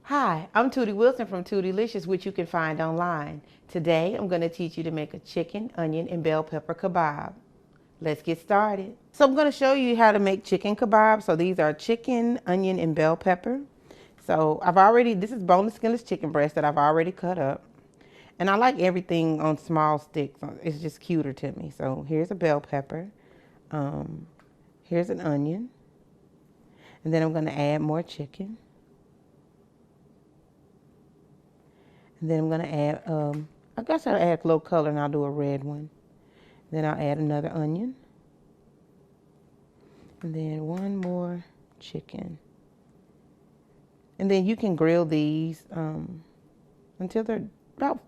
Hi, I'm Tootie Wilson from Tootylicious, which you can find online. Today, I'm going to teach you to make a chicken, onion, and bell pepper kebab. Let's get started. So I'm going to show you how to make chicken kebab. So these are chicken, onion, and bell pepper. So this is boneless, skinless chicken breast that I've already cut up. And I like everything on small sticks. It's just cuter to me. So here's a bell pepper. Here's an onion. And then I'm going to add more chicken. And then I'm going to add, I guess I'll add a little color and I'll do a red one. Then I'll add another onion. And then one more chicken. And then you can grill these until they're about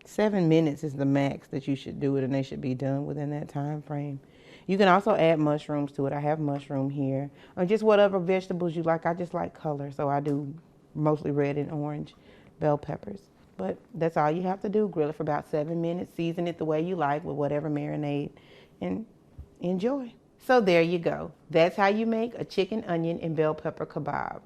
7 minutes is the max that you should do it, and they should be done within that time frame. You can also add mushrooms to it. I have mushroom here, or just whatever vegetables you like. I just like color, so I do mostly red and orange bell peppers. But that's all you have to do. Grill it for about 7 minutes. Season it the way you like with whatever marinade, and enjoy. So there you go. That's how you make a chicken, onion, and bell pepper kebab.